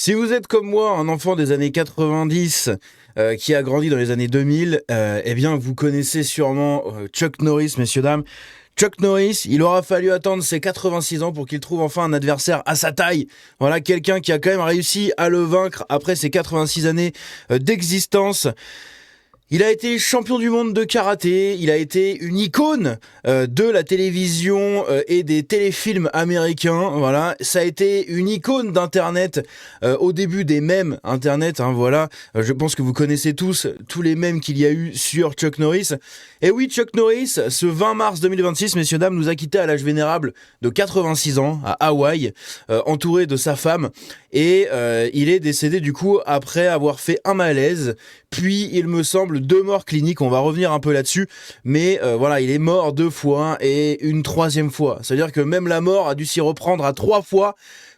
Si vous êtes comme moi, un enfant des années 90 qui a grandi dans les années 2000, eh bien vous connaissez sûrement Chuck Norris, messieurs, dames. Chuck Norris, il aura fallu attendre ses 86 ans pour qu'il trouve enfin un adversaire à sa taille. Voilà, quelqu'un qui a quand même réussi à le vaincre après ses 86 années d'existence. Il a été champion du monde de karaté, il a été une icône de la télévision et des téléfilms américains, voilà. Ça a été une icône d'internet au début des mèmes internet, hein, voilà. Je pense que vous connaissez tous les mèmes qu'il y a eu sur Chuck Norris. Et oui, Chuck Norris, ce 20 mars 2026, messieurs dames, nous a quittés à l'âge vénérable de 86 ans à Hawaï, entouré de sa femme, et il est décédé du coup après avoir fait un malaise, puis il me semble 2 morts cliniques. On va revenir un peu là-dessus, mais voilà, il est mort 2 fois et une 3e fois. C'est-à-dire que même la mort a dû s'y reprendre à 3 fois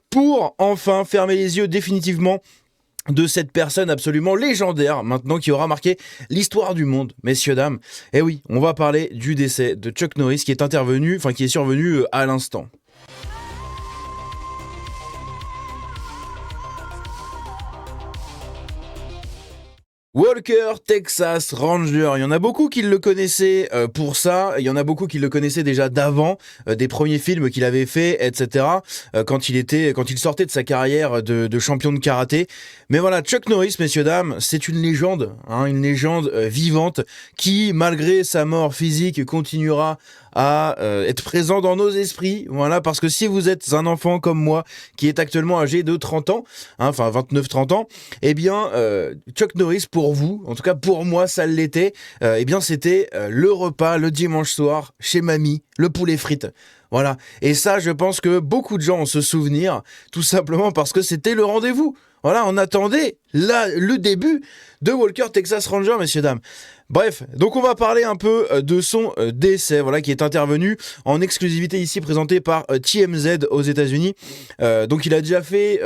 pour enfin fermer les yeux définitivement de cette personne absolument légendaire maintenant qui aura marqué l'histoire du monde, messieurs, dames. Et oui, on va parler du décès de Chuck Norris qui est survenu à l'instant. Walker Texas Ranger, il y en a beaucoup qui le connaissaient pour ça, il y en a beaucoup qui le connaissaient déjà d'avant, des premiers films qu'il avait fait, etc., quand il sortait de sa carrière de champion de karaté. Mais voilà, Chuck Norris, messieurs, dames, c'est une légende, hein, une légende vivante qui, malgré sa mort physique, continuera à être présent dans nos esprits, voilà, parce que si vous êtes un enfant comme moi qui est actuellement âgé de 30 ans, hein, enfin 29-30 ans, eh bien Chuck Norris, pour vous, en tout cas pour moi ça l'était, eh bien c'était le repas le dimanche soir chez mamie, le poulet frites. Voilà, et ça je pense que beaucoup de gens ont ce souvenir, tout simplement parce que c'était le rendez-vous. Voilà, on attendait là le début de Walker Texas Ranger, messieurs, dames. Bref, donc on va parler un peu de son décès, voilà, qui est intervenu en exclusivité ici, présenté par TMZ aux États-Unis. Donc il a déjà fait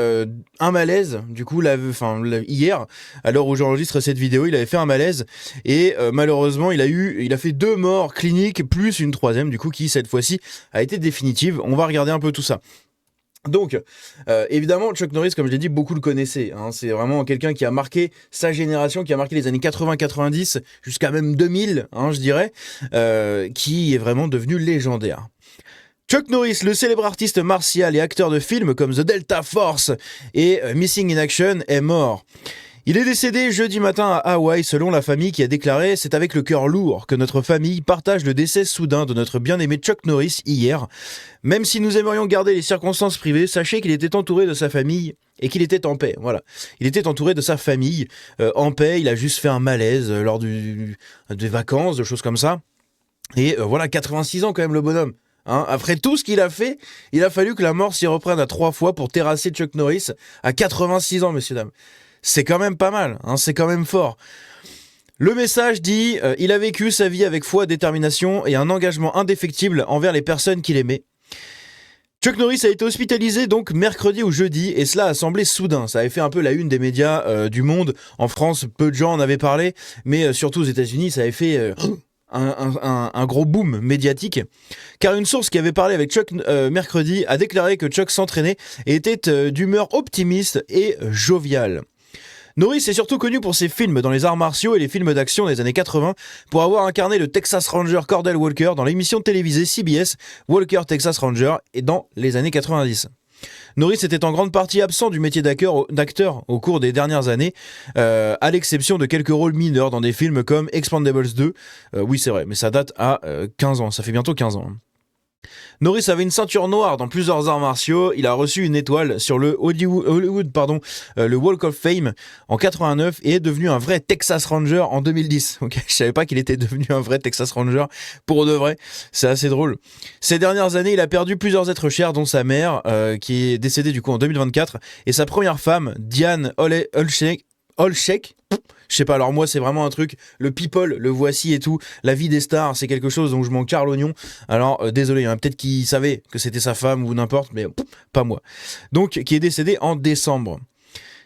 un malaise, du coup, hier, à l'heure où j'enregistre cette vidéo, il avait fait un malaise et malheureusement, il a fait 2 morts cliniques plus une 3e, du coup, qui cette fois-ci a été définitive. On va regarder un peu tout ça. Donc, évidemment, Chuck Norris, comme je l'ai dit, beaucoup le connaissaient, hein. C'est vraiment quelqu'un qui a marqué sa génération, qui a marqué les années 80-90, jusqu'à même 2000, hein, je dirais, qui est vraiment devenu légendaire. Chuck Norris, le célèbre artiste martial et acteur de films comme The Delta Force et Missing in Action, est mort. Il est décédé jeudi matin à Hawaï, selon la famille qui a déclaré « C'est avec le cœur lourd que notre famille partage le décès soudain de notre bien-aimé Chuck Norris hier. Même si nous aimerions garder les circonstances privées, sachez qu'il était entouré de sa famille et qu'il était en paix. » Voilà. Il était entouré de sa famille, en paix. Il a juste fait un malaise lors des vacances, de choses comme ça. Et voilà, 86 ans quand même le bonhomme. Hein, après tout ce qu'il a fait, il a fallu que la mort s'y reprenne à 3 fois pour terrasser Chuck Norris à 86 ans, messieurs, dames. C'est quand même pas mal, hein, c'est quand même fort. Le message dit il a vécu sa vie avec foi, détermination et un engagement indéfectible envers les personnes qu'il aimait. Chuck Norris a été hospitalisé donc mercredi ou jeudi et cela a semblé soudain. Ça avait fait un peu la une des médias du monde. En France, peu de gens en avaient parlé, mais surtout aux États-Unis, ça avait fait un gros boom médiatique, car une source qui avait parlé avec Chuck mercredi a déclaré que Chuck s'entraînait et était d'humeur optimiste et joviale. Norris est surtout connu pour ses films dans les arts martiaux et les films d'action des années 80 pour avoir incarné le Texas Ranger Cordell Walker dans l'émission télévisée CBS Walker Texas Ranger et dans les années 90. Norris était en grande partie absent du métier d'acteur au cours des dernières années, à l'exception de quelques rôles mineurs dans des films comme Expendables 2. Oui, c'est vrai, mais ça date à 15 ans, ça fait bientôt 15 ans. Norris avait une ceinture noire dans plusieurs arts martiaux. Il a reçu une étoile sur le le Walk of Fame en 89 et est devenu un vrai Texas Ranger en 2010. Okay, je savais pas qu'il était devenu un vrai Texas Ranger pour de vrai. C'est assez drôle. Ces dernières années, il a perdu plusieurs êtres chers, dont sa mère, qui est décédée du coup en 2024, et sa première femme, Diane Olshek. Je sais pas, alors moi c'est vraiment un truc, le people, le voici et tout, la vie des stars, c'est quelque chose dont je m'en carre l'oignon. Alors désolé, il y en a peut-être qui savaient que c'était sa femme ou n'importe, mais pas moi. Donc qui est décédé en décembre.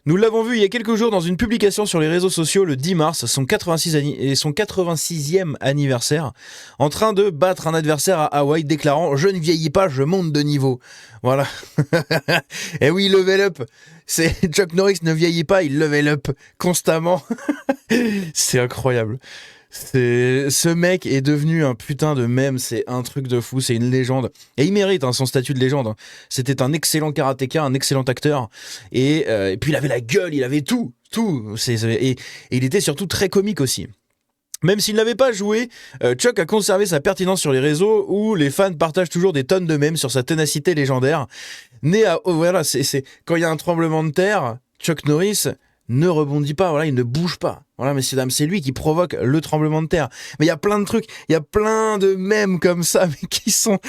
Nous l'avons vu il y a quelques jours dans une publication sur les réseaux sociaux le 10 mars, son 86e anniversaire, en train de battre un adversaire à Hawaï, déclarant « Je ne vieillis pas, je monte de niveau ». Voilà. Et oui, level up. C'est Chuck Norris ne vieillit pas, il level up constamment. C'est incroyable. Ce mec est devenu un putain de mème, c'est un truc de fou, c'est une légende. Et il mérite son statut de légende. C'était un excellent karatéka, un excellent acteur. Et puis il avait la gueule, il avait tout. Et il était surtout très comique aussi. Même s'il n'avait pas joué, Chuck a conservé sa pertinence sur les réseaux où les fans partagent toujours des tonnes de mèmes sur sa ténacité légendaire. Voilà, c'est quand il y a un tremblement de terre, Chuck Norris ne rebondit pas, voilà, il ne bouge pas. Voilà, messieurs, dames, c'est lui qui provoque le tremblement de terre. Mais il y a plein de trucs, il y a plein de mèmes comme ça, mais qui sont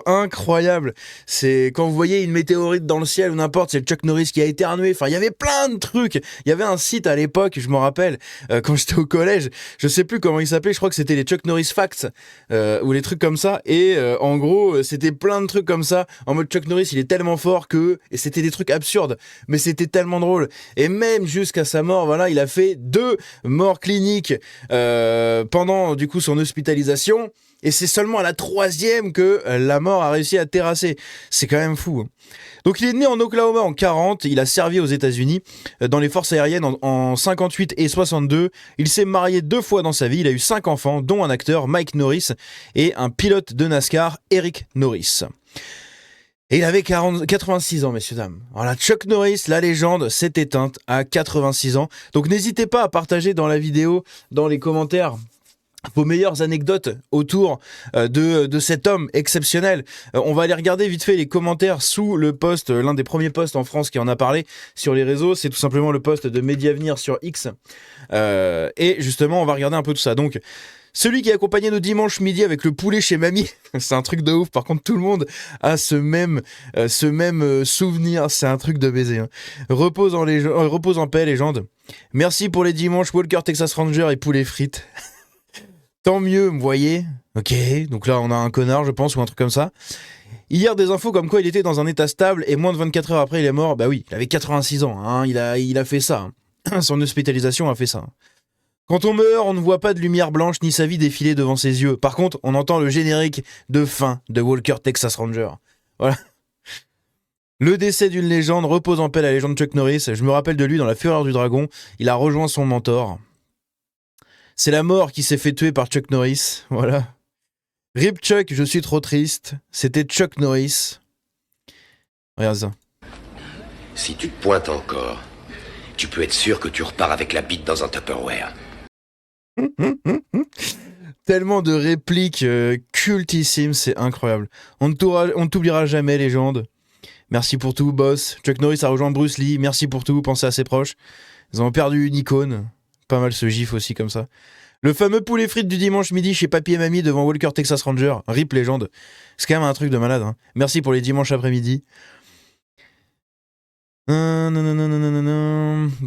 incroyables. C'est quand vous voyez une météorite dans le ciel ou n'importe, c'est Chuck Norris qui a éternué. Enfin, il y avait plein de trucs. Il y avait un site à l'époque, je me rappelle, quand j'étais au collège, je sais plus comment il s'appelait, je crois que c'était les Chuck Norris Facts, ou les trucs comme ça. Et en gros, c'était plein de trucs comme ça, en mode Chuck Norris, il est tellement fort que... Et c'était des trucs absurdes, mais c'était tellement drôle. Et même jusqu'à sa mort, voilà, il a fait 2 morts cliniques pendant du coup son hospitalisation, et c'est seulement à la 3e que la mort a réussi à terrasser. C'est quand même fou. Donc il est né en Oklahoma en 40, il a servi aux États-Unis dans les forces aériennes en 58 et 62. Il s'est marié 2 fois dans sa vie, il a eu 5 enfants, dont un acteur, Mike Norris, et un pilote de NASCAR, Eric Norris. Et il avait 86 ans, messieurs, dames. Voilà, Chuck Norris, la légende, s'est éteinte à 86 ans. Donc n'hésitez pas à partager dans la vidéo, dans les commentaires, vos meilleures anecdotes autour de cet homme exceptionnel. On va aller regarder vite fait les commentaires sous le post, l'un des premiers posts en France qui en a parlé sur les réseaux. C'est tout simplement le post de Mediavenir sur X. Et justement, on va regarder un peu tout ça. Donc... Celui qui accompagnait nos dimanches midi avec le poulet chez mamie, c'est un truc de ouf. Par contre, tout le monde a ce même souvenir. C'est un truc de baiser. Hein. Repose en paix, légende. Merci pour les dimanches Walker Texas Ranger et poulet frites. Tant mieux, vous voyez. Ok, donc là on a un connard, je pense, ou un truc comme ça. Hier, des infos comme quoi il était dans un état stable et moins de 24 heures après il est mort. Bah oui, il avait 86 ans. Hein. Il a fait ça. Hein. Son hospitalisation a fait ça. Quand on meurt, on ne voit pas de lumière blanche ni sa vie défiler devant ses yeux. Par contre, on entend le générique de fin de Walker Texas Ranger. Voilà. Le décès d'une légende, repose en paix la légende Chuck Norris. Je me rappelle de lui dans La Fureur du Dragon. Il a rejoint son mentor. C'est la mort qui s'est fait tuer par Chuck Norris. Voilà. Rip Chuck, je suis trop triste. C'était Chuck Norris. Regarde ça. Si tu te pointes encore, tu peux être sûr que tu repars avec la bite dans un Tupperware. Tellement de répliques cultissimes, c'est incroyable. On ne t'oubliera jamais, légende. Merci pour tout, boss. Chuck Norris a rejoint Bruce Lee. Merci pour tout, pensez à ses proches. Ils ont perdu une icône. Pas mal ce gif aussi comme ça. Le fameux poulet frites du dimanche midi chez Papy et Mamie devant Walker Texas Ranger. Rip légende. C'est quand même un truc de malade. Hein. Merci pour les dimanches après-midi. Bon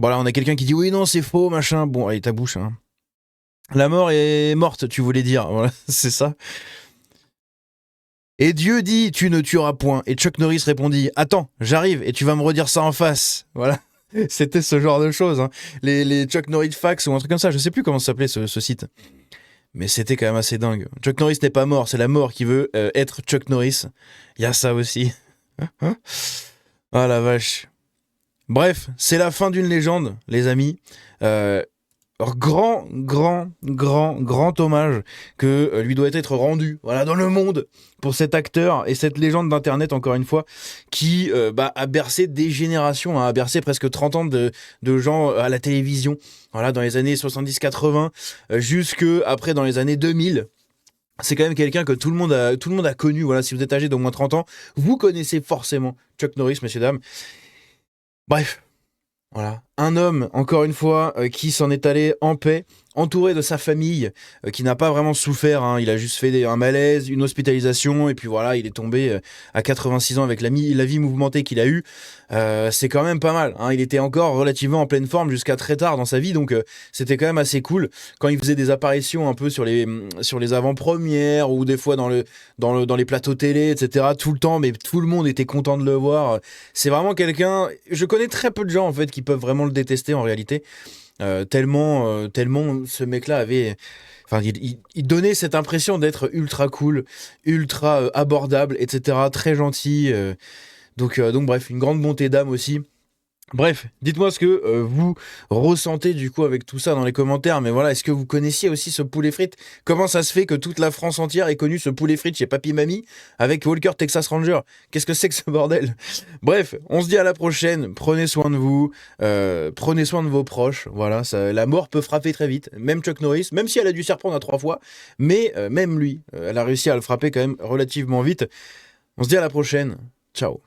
là on a quelqu'un qui dit oui non c'est faux machin. Bon allez ta bouche. Hein. La mort est morte tu voulais dire. Voilà c'est ça. Et Dieu dit tu ne tueras point. Et Chuck Norris répondit attends j'arrive et tu vas me redire ça en face. Voilà. C'était ce genre de choses. Hein. Les Chuck Norris Facts ou un truc comme ça. Je sais plus comment s'appelait ce site. Mais c'était quand même assez dingue. Chuck Norris n'est pas mort. C'est la mort qui veut être Chuck Norris. Il y a ça aussi. Ah la vache. Bref, c'est la fin d'une légende, les amis. Grand hommage que lui doit être rendu voilà, dans le monde pour cet acteur et cette légende d'internet encore une fois qui a bercé des générations, hein, a bercé presque 30 ans de gens à la télévision voilà, dans les années 70-80 jusque après dans les années 2000. C'est quand même quelqu'un que tout le monde a connu. Voilà, si vous êtes âgé d'au moins 30 ans, vous connaissez forcément Chuck Norris, messieurs dames. Bref, voilà. Un homme, encore une fois, qui s'en est allé en paix, entouré de sa famille, qui n'a pas vraiment souffert, hein. Il a juste fait un malaise, une hospitalisation, et puis voilà, il est tombé à 86 ans avec la vie mouvementée qu'il a eue. C'est quand même pas mal, hein. Il était encore relativement en pleine forme jusqu'à très tard dans sa vie, donc c'était quand même assez cool. Quand il faisait des apparitions un peu sur les avant-premières, ou des fois dans les plateaux télé, etc., tout le temps, mais tout le monde était content de le voir. C'est vraiment quelqu'un... Je connais très peu de gens, en fait, qui peuvent vraiment le détester, en réalité. Tellement ce mec-là avait... Enfin, il donnait cette impression d'être ultra cool, ultra abordable, etc., très gentil. Donc bref, une grande bonté d'âme aussi. Bref, dites-moi ce que vous ressentez du coup avec tout ça dans les commentaires. Mais voilà, est-ce que vous connaissiez aussi ce poulet frites? Comment ça se fait que toute la France entière ait connu ce poulet frites chez Papy Mamie avec Walker Texas Ranger? Qu'est-ce que c'est que ce bordel? Bref, on se dit à la prochaine. Prenez soin de vous, prenez soin de vos proches. Voilà, la mort peut frapper très vite. Même Chuck Norris, même si elle a dû s'y reprendre à 3 fois, mais même lui, elle a réussi à le frapper quand même relativement vite. On se dit à la prochaine. Ciao.